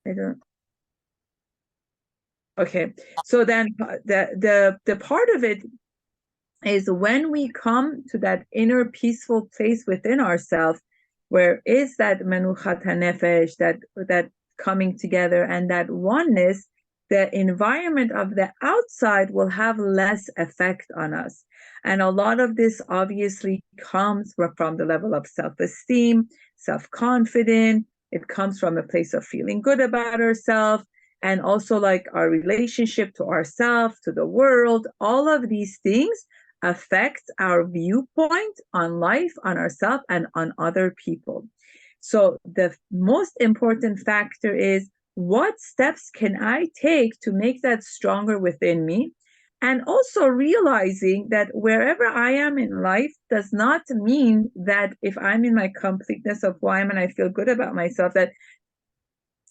I don't. Okay. So then the part of it is when we come to that inner peaceful place within ourselves, where is that menuchat hanefesh, that coming together and that oneness, the environment of the outside will have less effect on us. And a lot of this obviously comes from the level of self-esteem, self-confidence. It comes from a place of feeling good about ourselves, and also like our relationship to ourselves, to the world. All of these things affect our viewpoint on life, on ourselves, and on other people. So the most important factor is, what steps can I take to make that stronger within me? And also realizing that wherever I am in life does not mean that if I'm in my completeness of who I am and I feel good about myself, that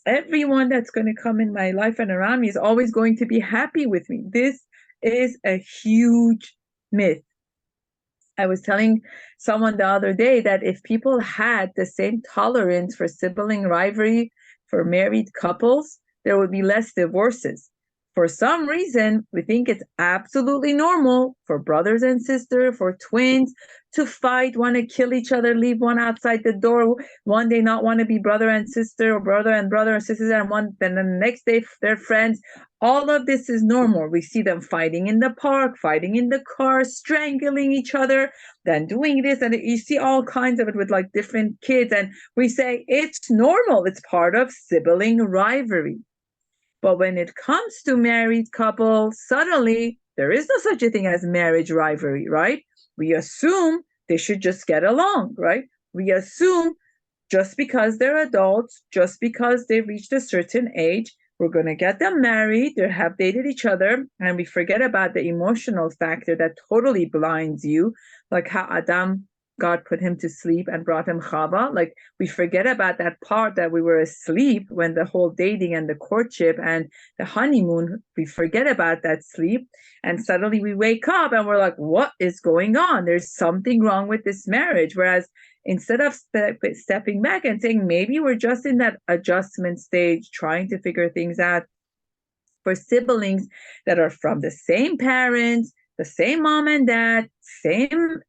everyone that's going to come in my life and around me is always going to be happy with me. This is a huge myth. I was telling someone the other day that if people had the same tolerance for sibling rivalry for married couples, there would be less divorces. For some reason, we think it's absolutely normal for brothers and sisters, for twins to fight, want to kill each other, leave one outside the door, one day not want to be brother and sister, or brother and sisters, and then the next day they're friends. All of this is normal. We see them fighting in the park, fighting in the car, strangling each other, then doing this. And you see all kinds of it with like different kids. And we say it's normal. It's part of sibling rivalry. But when it comes to married couples, suddenly there is no such a thing as marriage rivalry, right? We assume they should just get along, right? We assume just because they're adults, just because they've reached a certain age, we're going to get them married, they have dated each other, and we forget about the emotional factor that totally blinds you, like how Adam, God put him to sleep and brought him Chava. Like we forget about that part that we were asleep when the whole dating and the courtship and the honeymoon, we forget about that sleep. And suddenly we wake up and we're like, what is going on? There's something wrong with this marriage. Whereas instead of stepping back and saying, maybe we're just in that adjustment stage, trying to figure things out. For siblings that are from the same parents, the same mom and dad, same,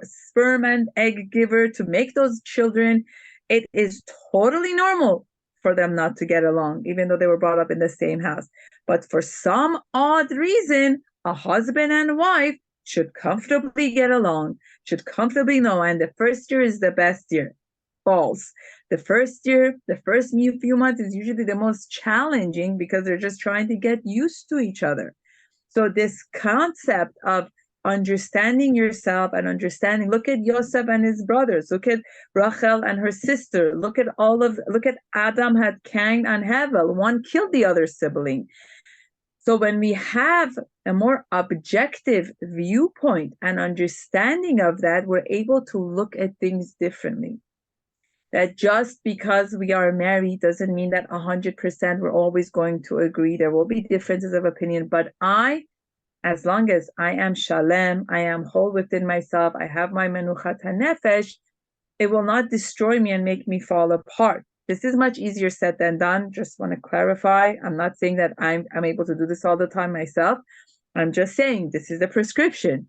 sperm and egg giver to make those children, it is totally normal for them not to get along, even though they were brought up in the same house. But for some odd reason, a husband and wife should comfortably get along, should comfortably know. And the first year is the best year. False. The first year, the first few months is usually the most challenging because they're just trying to get used to each other. So this concept of understanding yourself and understanding, look at Yosef and his brothers, look at Rachel and her sister, look at Adam had Cain and Hevel, one killed the other sibling. So when we have a more objective viewpoint and understanding of that, we're able to look at things differently. That just because we are married doesn't mean that 100% we're always going to agree. There will be differences of opinion, but as long as I am shalem, I am whole within myself, I have my menuchat hanefesh, it will not destroy me and make me fall apart. This is much easier said than done. Just want to clarify. I'm not saying that I'm able to do this all the time myself. I'm just saying this is the prescription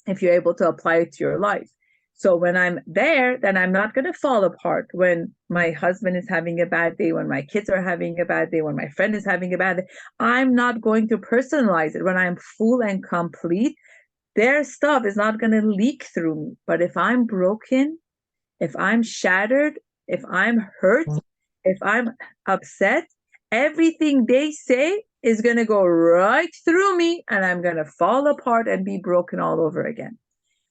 if you're able to apply it to your life. So when I'm there, then I'm not going to fall apart when my husband is having a bad day, when my kids are having a bad day, when my friend is having a bad day. I'm not going to personalize it. When I'm full and complete, their stuff is not going to leak through me. But if I'm broken, if I'm shattered, if I'm hurt, if I'm upset, everything they say is going to go right through me and I'm going to fall apart and be broken all over again.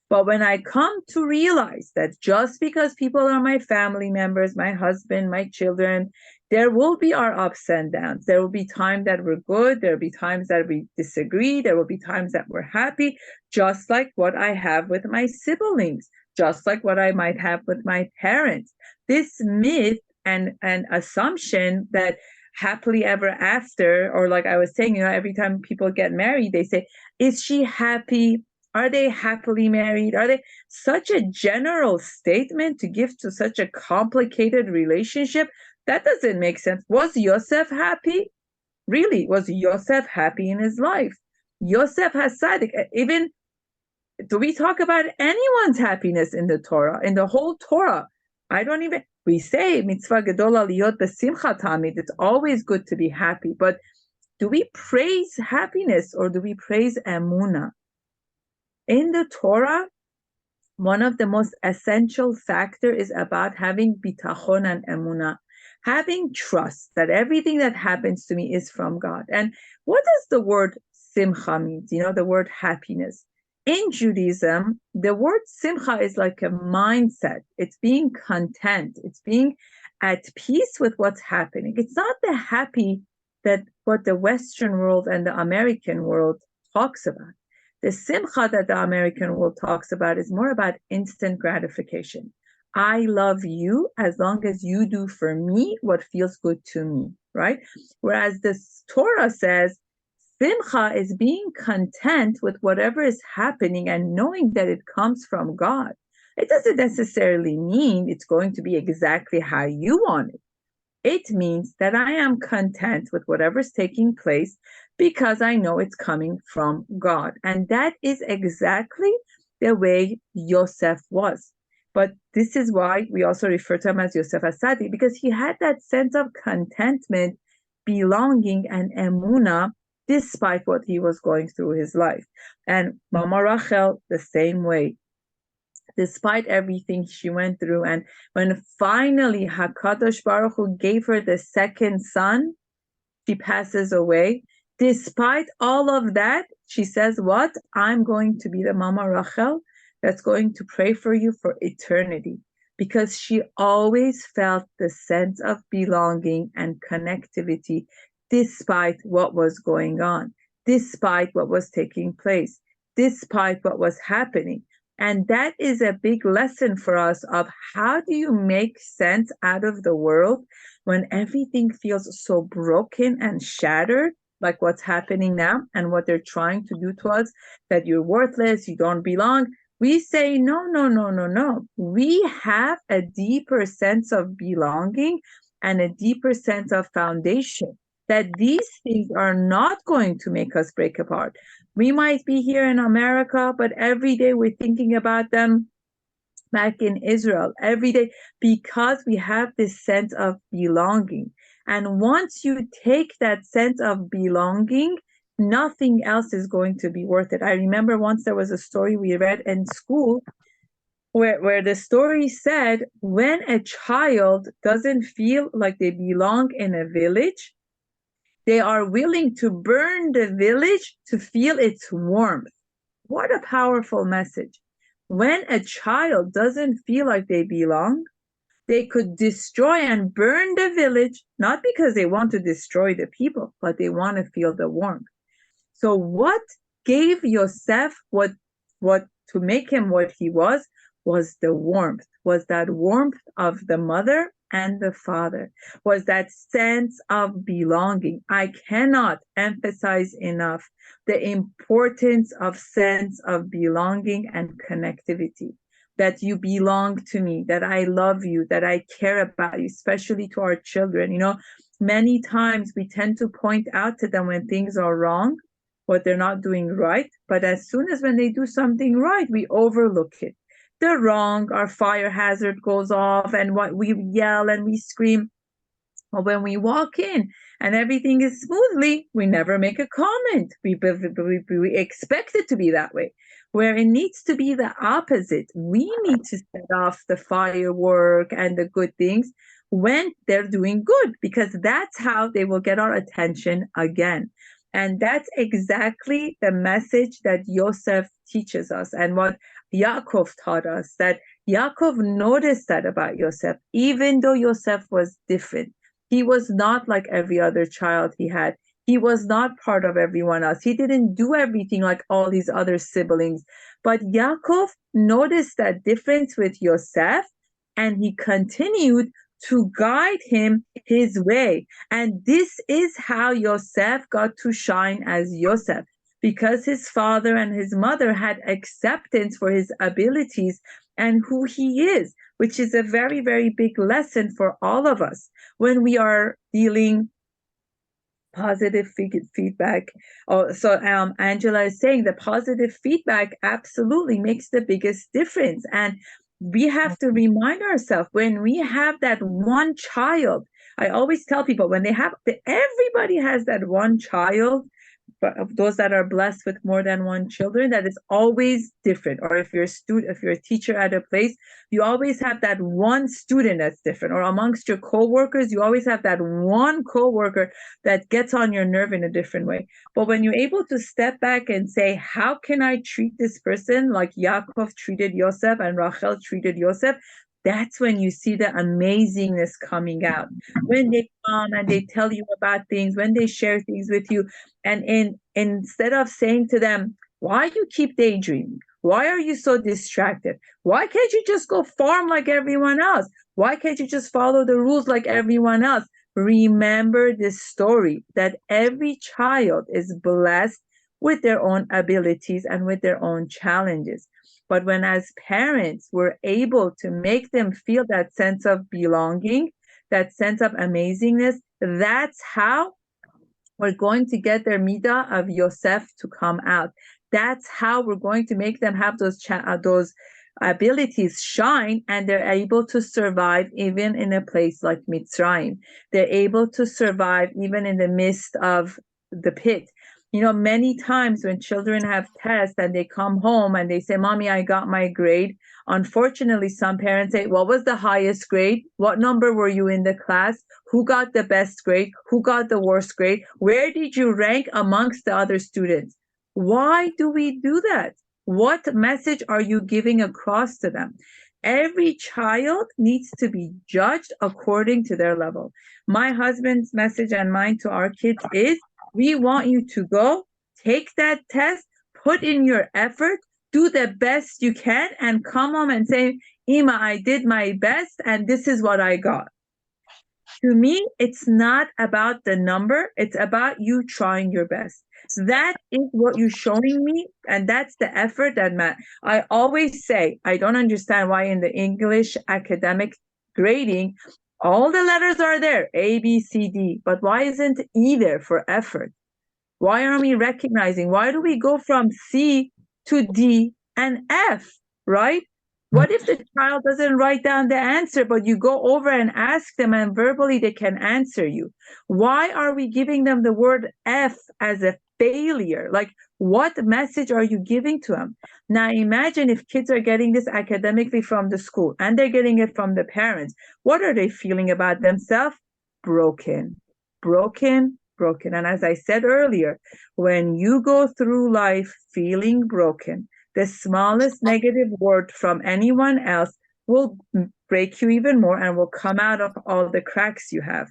But when I come to realize that just because people are my family members, my husband, my children, there will be our ups and downs. There will be times that we're good. There will be times that we disagree. There will be times that we're happy, just like what I have with my siblings, just like what I might have with my parents. This myth and assumption that happily ever after, or like I was saying, every time people get married, they say, is she happy? Are they happily married? Are they such a general statement to give to such a complicated relationship? That doesn't make sense. Was Yosef happy? Really, was Yosef happy in his life? Yosef has tzaddik. Even, do we talk about anyone's happiness in the Torah, in the whole Torah? We say mitzvah gedola liot besimcha tamid. It's always good to be happy, but do we praise happiness or do we praise emunah? In the Torah, one of the most essential factors is about having bitachon and emunah, having trust that everything that happens to me is from God. And what does the word simcha mean? The word happiness. In Judaism, the word simcha is like a mindset. It's being content. It's being at peace with what's happening. It's not the happy that what the Western world and the American world talks about. The simcha that the American world talks about is more about instant gratification. I love you as long as you do for me what feels good to me, right? Whereas the Torah says, simcha is being content with whatever is happening and knowing that it comes from God. It doesn't necessarily mean it's going to be exactly how you want it. It means that I am content with whatever's taking place because I know it's coming from God. And that is exactly the way Yosef was. But this is why we also refer to him as Yosef HaTzadik, because he had that sense of contentment, belonging, and emunah, despite what he was going through his life. And Mama Rachel, the same way. Despite everything she went through, and when finally HaKadosh Baruch Hu gave her the second son, she passes away. Despite all of that, she says, what? I'm going to be the Mama Rachel that's going to pray for you for eternity. Because she always felt the sense of belonging and connectivity despite what was going on, despite what was taking place, despite what was happening. And that is a big lesson for us of how do you make sense out of the world when everything feels so broken and shattered, like what's happening now and what they're trying to do to us, that you're worthless, you don't belong. We say, no. We have a deeper sense of belonging and a deeper sense of foundation, that these things are not going to make us break apart. We might be here in America, but every day we're thinking about them back in Israel, every day, because we have this sense of belonging. And once you take that sense of belonging, nothing else is going to be worth it. I remember once there was a story we read in school where the story said, when a child doesn't feel like they belong in a village, they are willing to burn the village to feel its warmth. What a powerful message. When a child doesn't feel like they belong, they could destroy and burn the village, not because they want to destroy the people, but they want to feel the warmth. So what gave Yosef what to make him what he was the warmth, was that warmth of the mother and the father, was that sense of belonging. I cannot emphasize enough the importance of sense of belonging and connectivity, that you belong to me, that I love you, that I care about you, especially to our children. Many times we tend to point out to them when things are wrong, what they're not doing right, but as soon as when they do something right, we overlook it. They're wrong, our fire hazard goes off, and what we yell and we scream. But when we walk in and everything is smoothly, we never make a comment. We expect it to be that way, where it needs to be the opposite. We need to set off the firework and the good things when they're doing good, because that's how they will get our attention again. And that's exactly the message that Yosef teaches us, and what Yaakov taught us, that Yaakov noticed that about Yosef, even though Yosef was different. He was not like every other child he had. He was not part of everyone else. He didn't do everything like all his other siblings. But Yaakov noticed that difference with Yosef, and he continued to guide him his way. And this is how Yosef got to shine as Yosef, because his father and his mother had acceptance for his abilities and who he is, which is a very, very big lesson for all of us when we are dealing positive feedback. Oh, so Angela is saying the positive feedback absolutely makes the biggest difference. And we have to remind ourselves when we have that one child. I always tell people when they have, everybody has that one child, but of those that are blessed with more than one children, that is always different. Or if you're a student, if you're a teacher at a place, you always have that one student that's different. Or amongst your co-workers, you always have that one co-worker that gets on your nerve in a different way. But when you're able to step back and say, how can I treat this person like Yaakov treated Yosef and Rachel treated Yosef? That's when you see the amazingness coming out. When they come and they tell you about things, when they share things with you, and instead of saying to them, why you keep daydreaming? Why are you so distracted? Why can't you just go farm like everyone else? Why can't you just follow the rules like everyone else? Remember this story that every child is blessed with their own abilities and with their own challenges. But when as parents we're able to make them feel that sense of belonging, that sense of amazingness, that's how we're going to get their midah of Yosef to come out. That's how we're going to make them have those abilities shine, and they're able to survive even in a place like Mitzrayim. They're able to survive even in the midst of the pit. Many times when children have tests and they come home and they say, Mommy, I got my grade. Unfortunately, some parents say, what was the highest grade? What number were you in the class? Who got the best grade? Who got the worst grade? Where did you rank amongst the other students? Why do we do that? What message are you giving across to them? Every child needs to be judged according to their level. My husband's message and mine to our kids is, we want you to go, take that test, put in your effort, do the best you can, and come home and say, Ima, I did my best, and this is what I got. To me, it's not about the number. It's about you trying your best. That is what you're showing me, and that's the effort that matters. I always say, I don't understand why in the English academic grading, all the letters are there, A, B, C, D, but why isn't E there for effort? Why aren't we recognizing? Why do we go from C to D and F, right? What if the child doesn't write down the answer, but you go over and ask them and verbally they can answer you? Why are we giving them the word F as a failure? Like, what message are you giving to them? Now, imagine if kids are getting this academically from the school and they're getting it from the parents. What are they feeling about themselves? Broken. And as I said earlier, when you go through life feeling broken, the smallest negative word from anyone else will break you even more and will come out of all the cracks you have.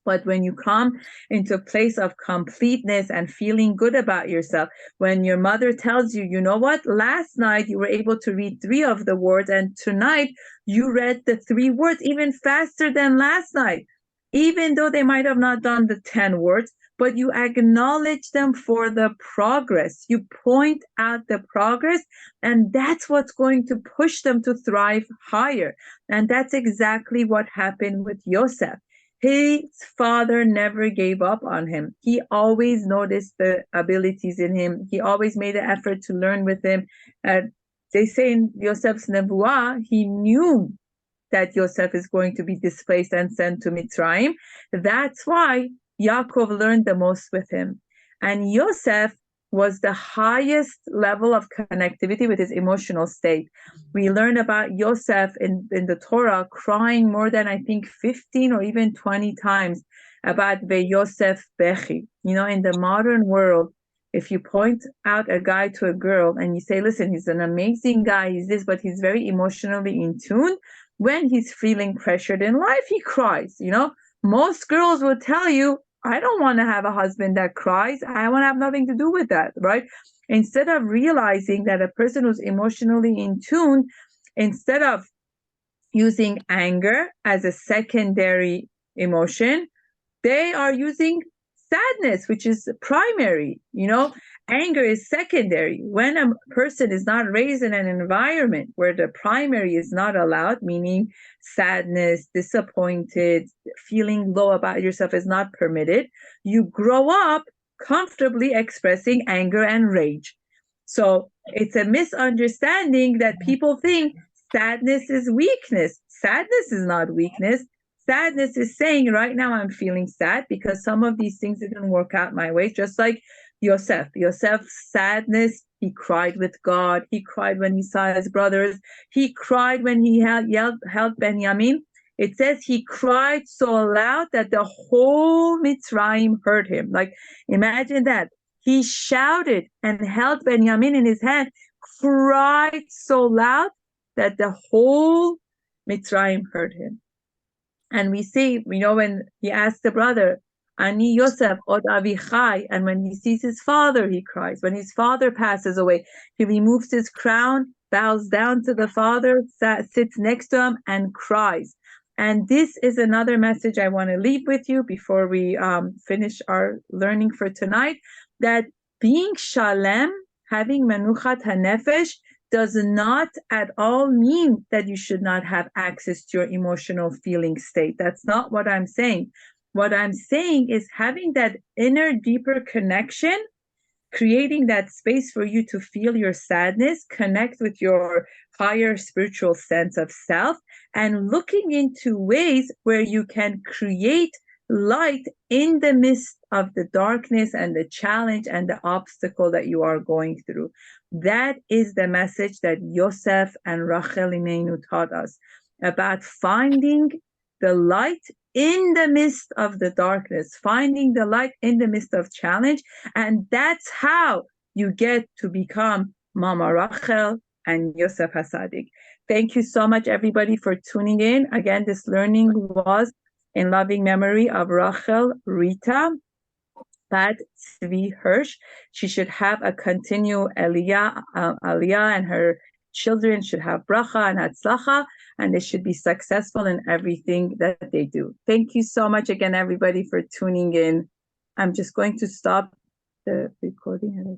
But when you come into a place of completeness and feeling good about yourself, when your mother tells you, you know what, last night you were able to read 3 of the words, and tonight you read the 3 words even faster than last night, even though they might have not done the 10 words, but you acknowledge them for the progress. You point out the progress, and that's what's going to push them to thrive higher. And that's exactly what happened with Yosef. His father never gave up on him. He always noticed the abilities in him. He always made an effort to learn with him. They say in Yosef's Nebuah, he knew that Yosef is going to be displaced and sent to Mitzrayim. That's why Yaakov learned the most with him. And Yosef was the highest level of connectivity with his emotional state. We learn about Yosef in the Torah crying more than, I think, 15 or even 20 times about Yosef Bechi. In the modern world, if you point out a guy to a girl and you say, listen, he's an amazing guy, he's this, but he's very emotionally in tune, when he's feeling pressured in life, he cries. Most girls will tell you, I don't want to have a husband that cries. I want to have nothing to do with that, right? Instead of realizing that a person who's emotionally in tune, instead of using anger as a secondary emotion, they are using sadness, which is primary, Anger is secondary. When a person is not raised in an environment where the primary is not allowed, meaning sadness, disappointed, feeling low about yourself is not permitted, you grow up comfortably expressing anger and rage. So it's a misunderstanding that people think sadness is weakness. Sadness is not weakness. Sadness is saying, right now I'm feeling sad because some of these things didn't work out my way, just like Yosef. Yosef's sadness, he cried with God. He cried when he saw his brothers. He cried when he held Benjamin. It says he cried so loud that the whole Mitzrayim heard him. Like, imagine that. He shouted and held Benjamin in his hand, cried so loud that the whole Mitzrayim heard him. And we see, when he asked the brother, Ani Yosef od Avichai, and when he sees his father, he cries. When his father passes away, he removes his crown, bows down to the father, sits next to him, and cries. And this is another message I want to leave with you before we finish our learning for tonight, that being shalem, having menuchat hanefesh, does not at all mean that you should not have access to your emotional feeling state. That's not what I'm saying. What I'm saying is having that inner, deeper connection, creating that space for you to feel your sadness, connect with your higher spiritual sense of self, and looking into ways where you can create light in the midst of the darkness and the challenge and the obstacle that you are going through. That is the message that Yosef and Rachel Imeinu taught us about finding the light in the midst of the darkness, finding the light in the midst of challenge. And that's how you get to become Mama Rachel and Yosef HaTzadik. Thank you so much, everybody, for tuning in. Again, this learning was in loving memory of Rachel Rita Bat Tzvi Hirsch. She should have a continual aliyah, and her children should have bracha and hatzlacha, and they should be successful in everything that they do. Thank you so much again, everybody, for tuning in. I'm just going to stop the recording.